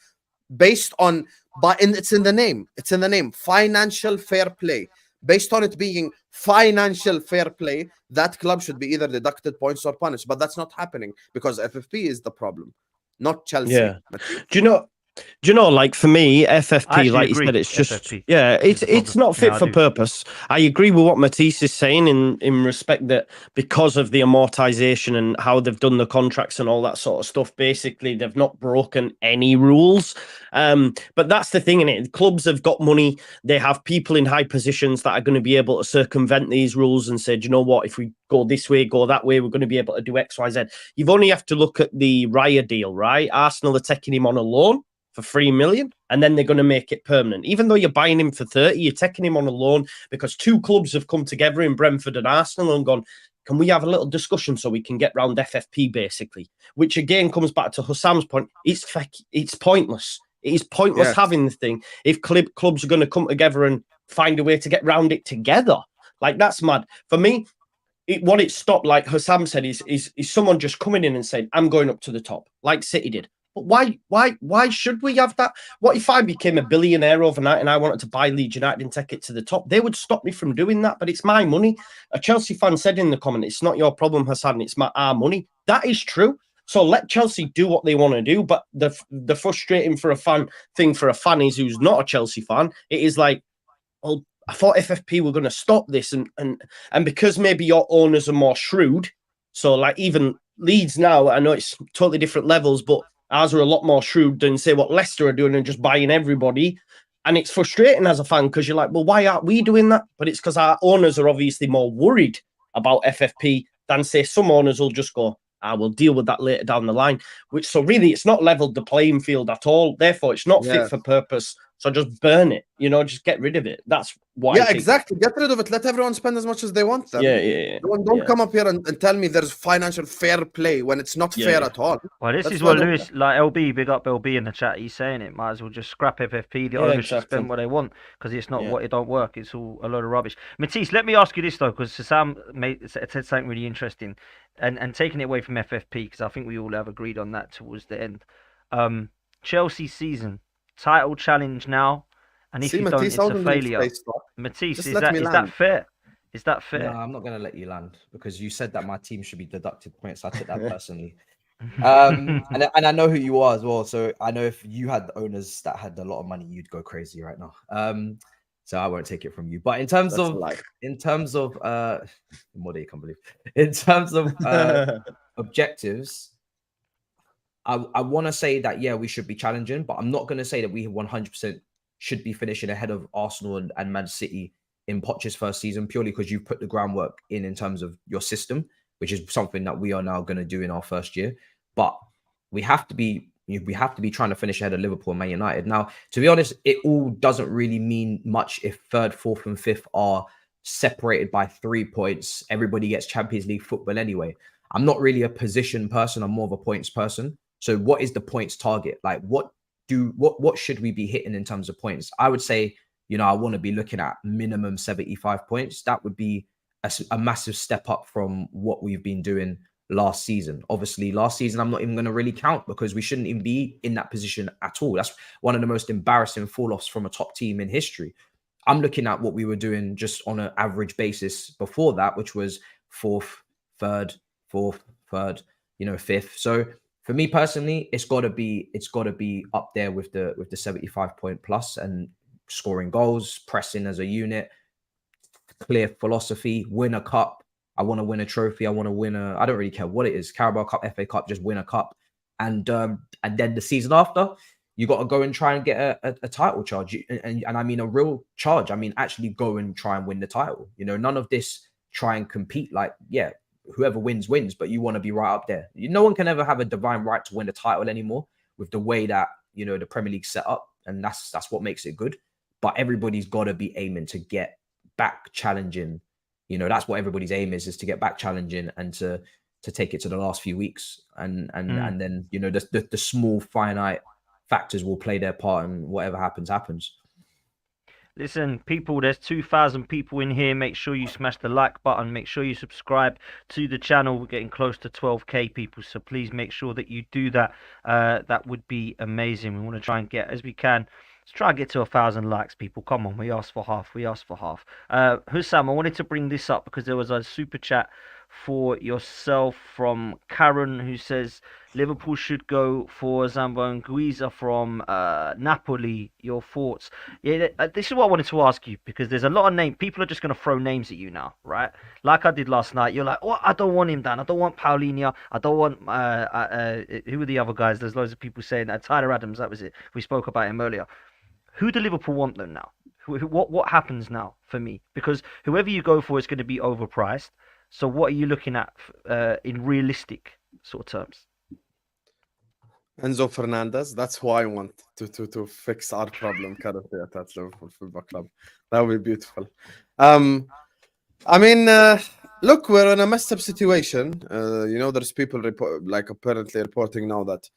based on, it's in the name. It's in the name, financial fair play. Based on it being financial fair play, that club should be either deducted points or punished. But that's not happening because FFP is the problem, not Chelsea. Yeah. Do you know, like for me, FFP, like you said, it's just FFP. it's not fit for purpose. I agree with what Matisse is saying in respect that because of the amortization and how they've done the contracts and all that sort of stuff, basically they've not broken any rules. But that's the thing, innit? Clubs have got money, they have people in high positions that are going to be able to circumvent these rules and say, do you know what, if we go this way, go that way, we're going to be able to do X, Y, Z. You've only have to look at the Raya deal, right? Arsenal are taking him on a loan for 3 million, and then they're going to make it permanent. Even though you're buying him for 30, you're taking him on a loan because two clubs have come together in Brentford and Arsenal and gone, can we have a little discussion so we can get round FFP, basically? Which again comes back to Husam's point. It's pointless. It is pointless having the thing if clubs are going to come together and find a way to get round it together. Like, that's mad. For me, what it stopped, like Husam said, is someone just coming in and saying, I'm going up to the top, like City did. But why should we have that? What if I became a billionaire overnight and I wanted to buy Leeds United and take it to the top? They would stop me from doing that, but it's my money. A Chelsea fan said in the comment, it's not your problem, Hassan, it's our money. That is true. So let Chelsea do what they want to do. But the frustrating for a fan is who's not a Chelsea fan, it is like, well, I thought FFP were going to stop this, and because maybe your owners are more shrewd. So like even Leeds now, I know it's totally different levels, but ours are a lot more shrewd than say what Leicester are doing and just buying everybody. And it's frustrating as a fan because you're like, well, why aren't we doing that? But it's because our owners are obviously more worried about FFP than say some owners will just go, we'll deal with that later down the line. So really, it's not leveled the playing field at all. Therefore, it's not fit for purpose. So just burn it, just get rid of it. That's why. Yeah, exactly. Get rid of it. Let everyone spend as much as they want. Then. Yeah. Don't come up here and tell me there's financial fair play when it's not fair at all. Well, this is what Lewis, like LB, big up LB in the chat. He's saying it. Might as well just scrap FFP. The owners should spend what they want because it's not what it don't work. It's all a load of rubbish. Matisse, let me ask you this though, because Sam said something really interesting, and taking it away from FFP because I think we all have agreed on that towards the end. Chelsea season. Title challenge now, and if you don't, it's a failure. Matisse, is that fair? Is that No, fair? I'm not going to let you land because you said that my team should be deducted points. I took that personally. And I know who you are as well. So I know if you had owners that had a lot of money, you'd go crazy right now. So I won't take it from you. But in terms That's a of lie. what do you can't believe? In terms of objectives, I want to say that yeah, we should be challenging, but I'm not going to say that we 100% should be finishing ahead of Arsenal and Man City in Poch's first season, purely because you've put the groundwork in terms of your system, which is something that we are now going to do in our first year. But we have to be trying to finish ahead of Liverpool and Man United. Now, to be honest, it all doesn't really mean much if third, fourth, and fifth are separated by 3 points. Everybody gets Champions League football anyway. I'm not really a position person. I'm more of a points person. So what is the points target? Like what should we be hitting in terms of points? I would say, I want to be looking at minimum 75 points. That would be a massive step up from what we've been doing last season. Obviously, last season, I'm not even going to really count because we shouldn't even be in that position at all. That's one of the most embarrassing fall-offs from a top team in history. I'm looking at what we were doing just on an average basis before that, which was fourth, third, fifth. So for me personally, it's got to be up there with the 75 point plus and scoring goals, pressing as a unit, clear philosophy, win a cup. I want to win a trophy. I want to win I don't really care what it is. Carabao Cup, FA Cup, just win a cup. And then the season after, you got to go and try and get a title charge. And I mean a real charge. I mean, actually go and try and win the title. None of this try and compete like, yeah, whoever wins, but you want to be right up there. No one can ever have a divine right to win the title anymore with the way that, the Premier League set up. And that's what makes it good. But everybody's got to be aiming to get back challenging. That's what everybody's aim is to get back challenging and to take it to the last few weeks. And then, the small finite factors will play their part and whatever happens. Listen, people, there's 2,000 people in here. Make sure you smash the like button. Make sure you subscribe to the channel. We're getting close to 12k people, so please make sure that you do that. That would be amazing. We want to try and get, as we can, let's try and get to 1,000 likes, people. Come on, we asked for half. Husam, I wanted to bring this up because there was a super chat for yourself from Karen, who says Liverpool should go for Zambo and Guiza from Napoli. Your thoughts? Yeah, this is what I wanted to ask you because there's a lot of names. People are just going to throw names at you now, right? Like I did last night. You're like, oh, I don't want him, Dan. I don't want Paulinho. I don't want who are the other guys? There's loads of people saying that. Tyler Adams, that was it. We spoke about him earlier. Who do Liverpool want them now? What happens now for me? Because whoever you go for is going to be overpriced. So what are you looking at in realistic sort of terms? Enzo Fernandez. That's who I want to fix our problem currently at that Liverpool Football Club. That would be beautiful. I mean, look, we're in a messed up situation. There's people apparently reporting now that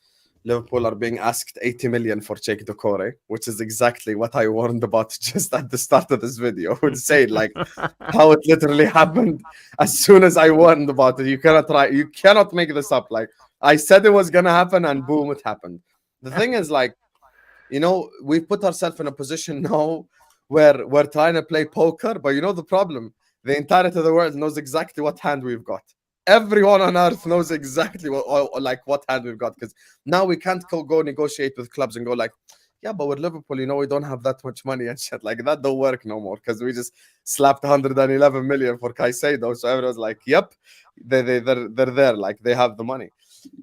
Liverpool are being asked 80 million for Cheikh Doucouré, which is exactly what I warned about just at the start of this video. I would say how it literally happened. As soon as I warned about it, you cannot make this up. Like I said it was gonna happen, and boom, it happened. The thing is, we've put ourselves in a position now where we're trying to play poker, but the problem, the entirety of the world knows exactly what hand we've got. Everyone on earth knows exactly what hand we've got, because now we can't go negotiate with clubs and go yeah, but with Liverpool, we don't have that much money and shit like that. Don't work no more because we just slapped 111 million for Caicedo. So everyone's like, yep, they're there, like they have the money.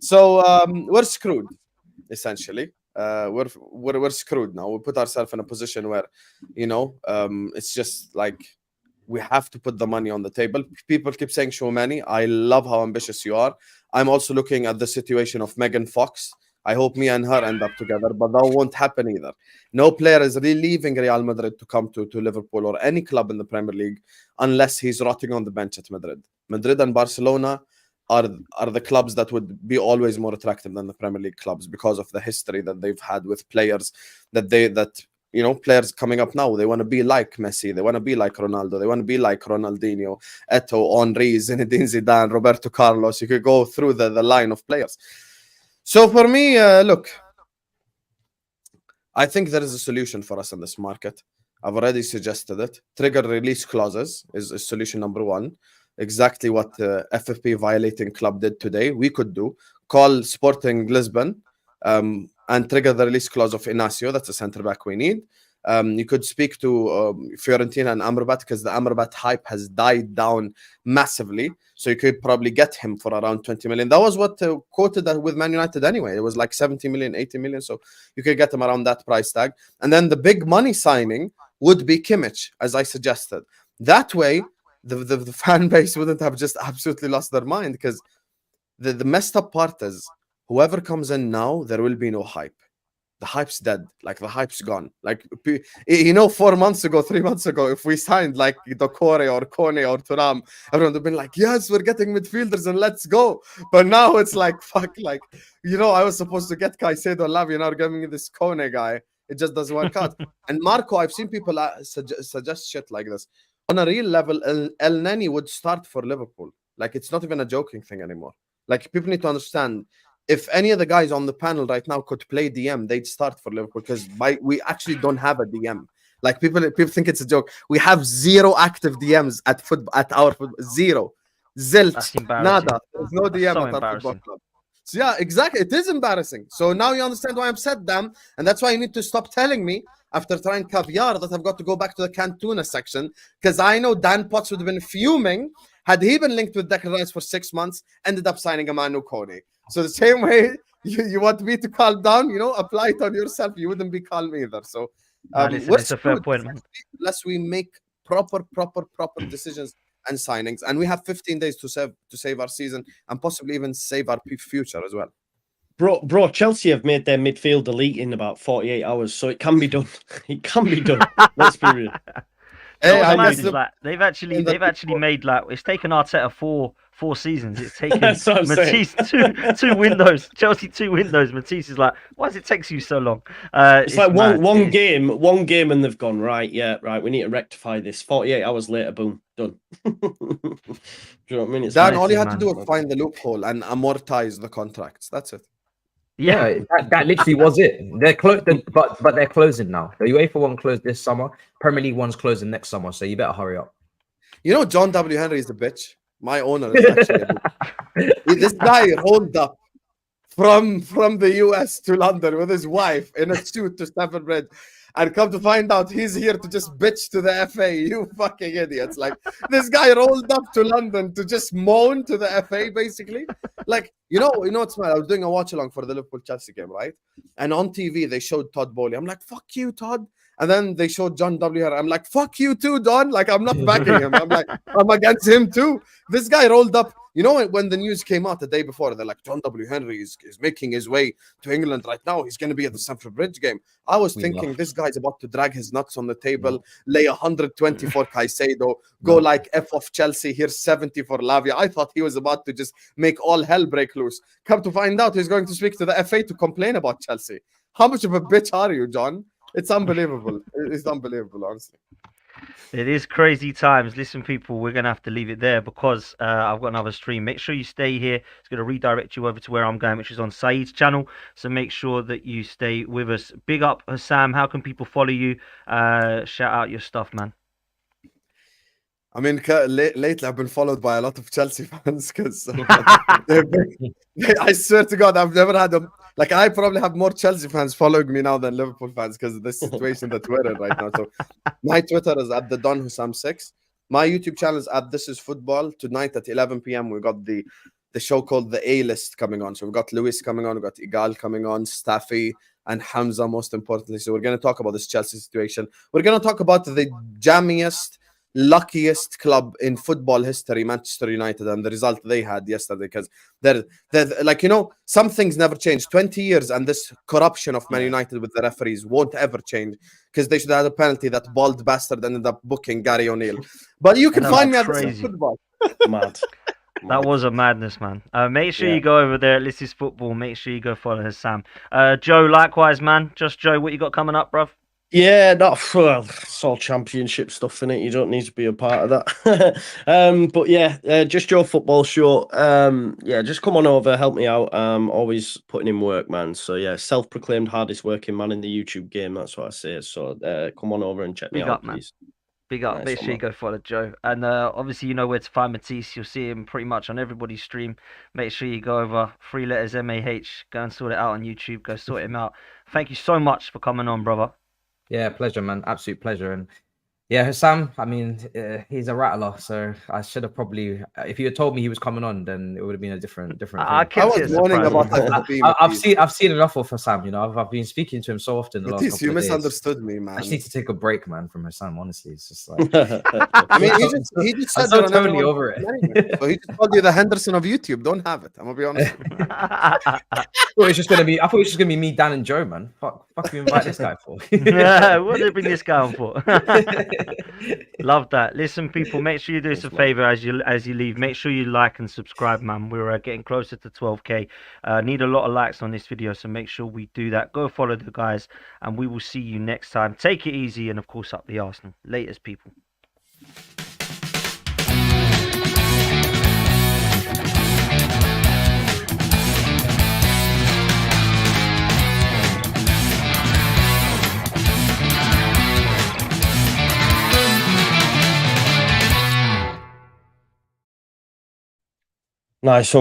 So we're screwed, essentially. We're screwed now. We put ourselves in a position where, it's just like, we have to put the money on the table. People keep saying show money. I love how ambitious you are. I'm also looking at the situation of Megan Fox. I hope me and her end up together, but that won't happen either. No player is really leaving Real Madrid to come to Liverpool or any club in the Premier League unless he's rotting on the bench at Madrid. Madrid and Barcelona are the clubs that would be always more attractive than the Premier League clubs because of the history that they've had with players players coming up now. They want to be like Messi. They want to be like Ronaldo. They want to be like Ronaldinho, Eto'o, Henry, Zinedine Zidane, Roberto Carlos. You could go through the line of players. So for me, look, I think there is a solution for us in this market. I've already suggested it. Trigger release clauses is solution number one. Exactly what FFP violating club did today. We could do. Call Sporting Lisbon and trigger the release clause of Inacio. That's a centre back we need. You could speak to Fiorentina and Amrabat because the Amrabat hype has died down massively. So you could probably get him for around 20 million. That was what quoted with Man United anyway. It was like 70 million, 80 million. So you could get him around that price tag. And then the big money signing would be Kimmich, as I suggested. That way, the fan base wouldn't have just absolutely lost their mind, because the messed up part is whoever comes in now, there will be no hype. The hype's dead. Like, the hype's gone. Like, 4 months ago, 3 months ago, if we signed like Dokore or Kone or Thuram, everyone would have been like, yes, we're getting midfielders and let's go. But now it's like, fuck, like, I was supposed to get Caicedo and Lavia, now we're giving me this Kone guy. It just doesn't work out. And Marco, I've seen people suggest shit like this. On a real level, El Neni would start for Liverpool. Like, it's not even a joking thing anymore. Like, people need to understand, if any of the guys on the panel right now could play DM, they'd start for Liverpool, because we actually don't have a DM. Like, people think it's a joke. We have 0 active DMs at our football. 0. Zilch. Nada. There's no DM at our football club. So yeah, exactly. It is embarrassing. So now you understand why I'm upset, damn. And that's why you need to stop telling me, after trying caviar, that I've got to go back to the Cantona section, because I know Dan Potts would have been fuming had he been linked with Declan Rice for 6 months, ended up signing a Manu Kone. So the same way you want me to calm down, apply it on yourself. You wouldn't be calm either. So listen, it's a fair point, man. Unless we make proper decisions and signings, and we have 15 days to save our season and possibly even save our future as well. Bro, Chelsea have made their midfield elite in about 48 hours, so it can be done. It can be done. Let's be real. They've actually made, like, it's taken Arteta four seasons. It's taken Matisse two windows. Chelsea 2 windows. Matisse is like, why does it take you so long? It's like one game, and they've gone, right. Yeah, right. We need to rectify this. 48 hours later, boom, done. Do you know what I mean? Dan, all you had to do was find the loophole and amortize the contracts. That's it. Yeah, that literally was it. They're closed, but they're closing now. The UEFA one closed this summer. Premier League one's closing next summer. So you better hurry up. John W. Henry is a bitch. My owner is actually a bitch. This guy rolled up from the US to London with his wife in a suit to Stamford Bridge, and come to find out he's here to just bitch to the FA. You fucking idiots. Like, this guy rolled up to London to just moan to the FA, basically. Like, what's mad? I was doing a watch along for the Liverpool-Chelsea game, right? And on TV, they showed Todd Bowley. I'm like, fuck you, Todd. And then they showed John W. I'm like, fuck you too, Don. Like, I'm not backing him. I'm like, I'm against him too. This guy rolled up. When the news came out the day before, they're like, John W. Henry is making his way to England right now. He's going to be at the Stamford Bridge game. I was thinking this guy's about to drag his nuts on the table, lay 120 for Caicedo, go like F off Chelsea, here's 70 for Lavia. I thought he was about to just make all hell break loose. Come to find out, he's going to speak to the FA to complain about Chelsea. How much of a bitch are you, John? It's unbelievable. It's unbelievable, honestly. It is crazy times. Listen, people, we're going to have to leave it there because I've got another stream. Make sure you stay here. It's going to redirect you over to where I'm going, which is on Saeed's channel. So make sure that you stay with us. Big up, Husam. How can people follow you? Shout out your stuff, man. I mean, lately I've been followed by a lot of Chelsea fans because I swear to God, I've never had them. Like, I probably have more Chelsea fans following me now than Liverpool fans because of this situation that we're in right now. So my Twitter is at the Don Husam 6. My YouTube channel is at This Is Football. Tonight at 11 p.m. we got the show called The A-List coming on. So we've got Luis coming on, we've got Igal coming on, Staffy and Hamza, most importantly. So we're going to talk about this Chelsea situation. We're going to talk about the jammiest, luckiest club in football history, Manchester United, and the result they had yesterday, because they're like, some things never change. 20 years and this corruption of Man United with the referees won't ever change, because they should have had a penalty. That bald bastard ended up booking Gary O'Neill. But you can find me at This Is Football. Mad. That was a madness, man. Make sure you go over there at This Is Football. Make sure you go follow Husam. Joe, likewise, man. Just Joe, what you got coming up, bruv? Yeah, well, it's all championship stuff in it. You don't need to be a part of that. But yeah, just your football show. Yeah, just come on over, help me out. Always putting in work, man. So yeah, self-proclaimed hardest working man in the YouTube game. That's what I say. So come on over and check me Big out, up, man. please. Big up. Nice Make one, sure you man. go follow Joe. And obviously, you know where to find Matisse. You'll see him pretty much on everybody's stream. Make sure you go over 3 letters MAH. Go and sort it out on YouTube. Go sort him out. Thank you so much for coming on, brother. Yeah, pleasure, man. Absolute pleasure. And yeah, Husam, I mean, he's a rattler. So I should have probably, if you had told me he was coming on, then it would have been a different I thing. I kept it was a warning surprise. about I've seen enough of Husam. You know, I've been speaking to him so often the last Matisse, couple you of days. misunderstood me, man. I just need to take a break, man, from Husam. Honestly, it's just like I mean, he just I'm said so that on totally everyone's over it. anyway. So he just called you the Henderson of YouTube. Don't have it. I'm gonna be honest. I thought it was just gonna be me, Dan, and Joe, man. Fuck you invite this guy for? Yeah, what did they bring this guy on for? Love that. Listen, people, make sure you do us a favor as you leave. Make sure you like and subscribe, man. We're getting closer to 12k. Need a lot of likes on this video, so make sure we do that. Go follow the guys, and we will see you next time. Take it easy, and of course, up the Arsenal. Latest, people. Nice one.